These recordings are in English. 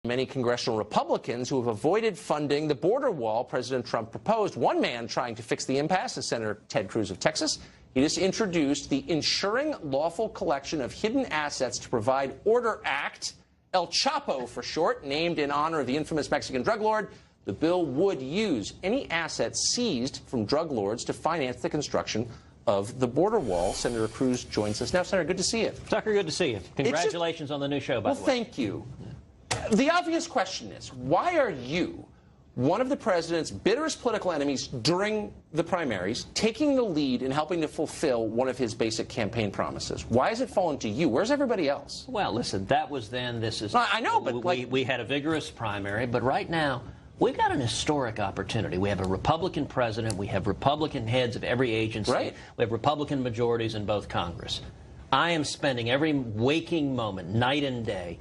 Many congressional Republicans who have avoided funding the border wall President Trump proposed. One man trying to fix the impasse is Senator Ted Cruz of Texas. He just introduced the Ensuring Lawful Collection of Hidden Assets to Provide Order Act, El Chapo for short, named in honor of the infamous Mexican drug lord. The bill would use any assets seized from drug lords to finance the construction of the border wall. Senator Cruz joins us now. Senator, good to see you. Tucker, good to see you. Congratulations on the new show, by the way. Well, thank you. The obvious question is, why are you, one of the president's bitterest political enemies during the primaries, taking the lead in helping to fulfill one of his basic campaign promises? Why has it fallen to you? Where's everybody else? Well, listen, that was then, this is... I know, but we had a vigorous primary, but right now, we've got an historic opportunity. We have a Republican president. We have Republican heads of every agency. Right. We have Republican majorities in both Congress. I am spending every waking moment, night and day,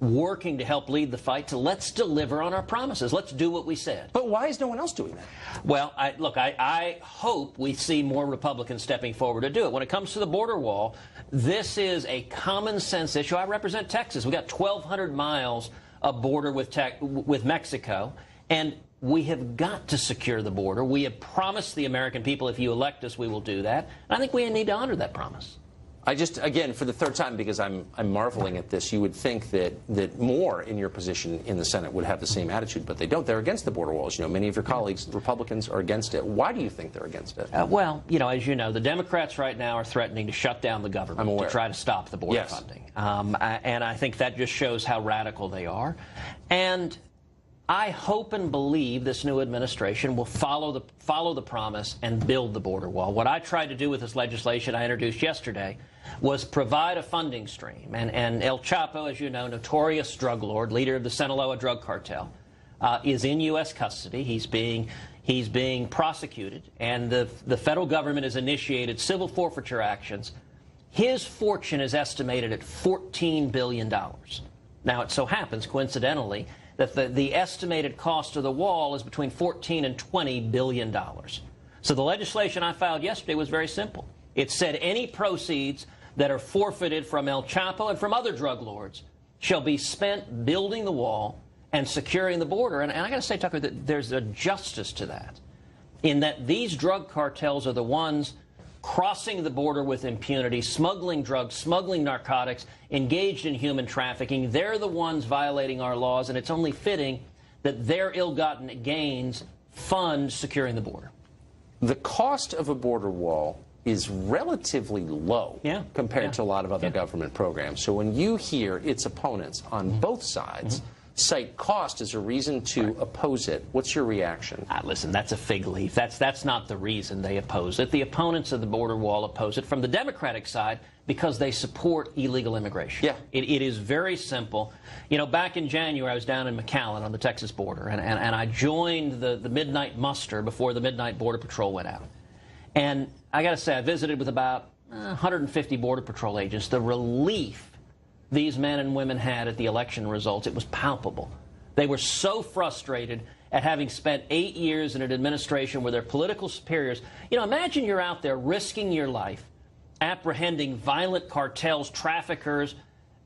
working to help lead the fight to let's deliver on our promises. Let's do what we said. But why is no one else doing that? Well, I hope we see more Republicans stepping forward to do it. When it comes to the border wall, this is a common sense issue. I represent Texas. We got 1,200 miles of border with Mexico, and we have got to secure the border. We have promised the American people, if you elect us, we will do that. And I think we need to honor that promise. I just, again, for the third time, because I'm marveling at this, you would think that more in your position in the Senate would have the same attitude, but they don't. They're against the border walls. You know, many of your colleagues, Republicans, are against it. Why do you think they're against it? Well, you know, as you know, the Democrats right now are threatening to shut down the government to try to stop the border funding. And I think that just shows how radical they are. And I hope and believe this new administration will follow the promise and build the border wall. What I tried to do with this legislation I introduced yesterday was provide a funding stream. And El Chapo, as you know, notorious drug lord, leader of the Sinaloa drug cartel, is in U.S. custody. He's being prosecuted, and the federal government has initiated civil forfeiture actions. His fortune is estimated at $14 billion. Now, it so happens, coincidentally, that the estimated cost of the wall is between $14 and $20 billion. So the legislation I filed yesterday was very simple. It said any proceeds that are forfeited from El Chapo and from other drug lords shall be spent building the wall and securing the border. And I got to say, Tucker, that there's a justice to that, in that these drug cartels are the ones crossing the border with impunity, smuggling drugs, smuggling narcotics, engaged in human trafficking. They're the ones violating our laws, and it's only fitting that their ill-gotten gains fund securing the border. The cost of a border wall is relatively low compared to a lot of other government programs. So when you hear its opponents on both sides cite cost as a reason to oppose it, what's your reaction? Listen, that's a fig leaf. That's not the reason they oppose it. The opponents of the border wall oppose it from the Democratic side because they support illegal immigration. Yeah. It is very simple. You know, back in January, I was down in McAllen on the Texas border, and I joined the midnight muster before the midnight Border Patrol went out. And I got to say, I visited with about 150 Border Patrol agents. The relief these men and women had at the election results, it was palpable. They were so frustrated at having spent 8 years in an administration where their political superiors, you know, imagine you're out there risking your life, apprehending violent cartels, traffickers.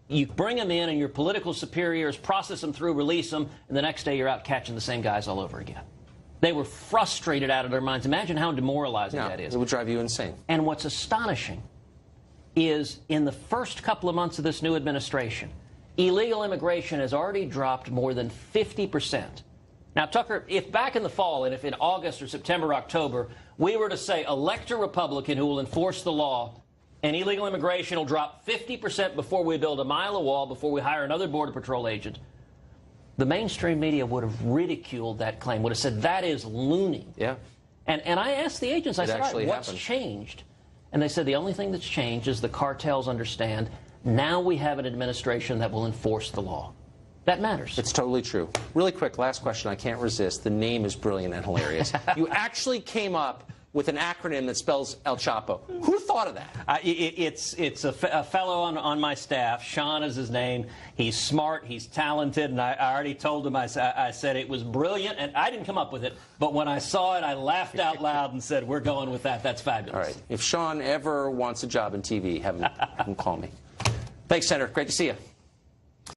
You bring them in and your political superiors process them through, release them, and the next day you're out catching the same guys all over again. They were frustrated out of their minds. Imagine how demoralizing that is. It would drive you insane. And what's astonishing is in the first couple of months of this new administration, illegal immigration has already dropped more than 50%. Now, Tucker, if back in the fall, and if in August or September, October, we were to say elect a Republican who will enforce the law, and illegal immigration will drop 50% before we build a mile of wall, before we hire another Border Patrol agent, the mainstream media would have ridiculed that claim, would have said, that is loony. Yeah. And I asked the agents, I said, all right, what's changed? And they said the only thing that's changed is the cartels understand now we have an administration that will enforce the law. That matters. It's totally true. Really quick, last question. I can't resist. The name is brilliant and hilarious. You actually came up with an acronym that spells El Chapo. Who thought of that? It's a fellow on my staff. Sean is his name. He's smart. He's talented. And I already told him, I said it was brilliant. And I didn't come up with it. But when I saw it, I laughed out loud and said, we're going with that. That's fabulous. All right. If Sean ever wants a job in TV, have him call me. Thanks, Senator. Great to see you.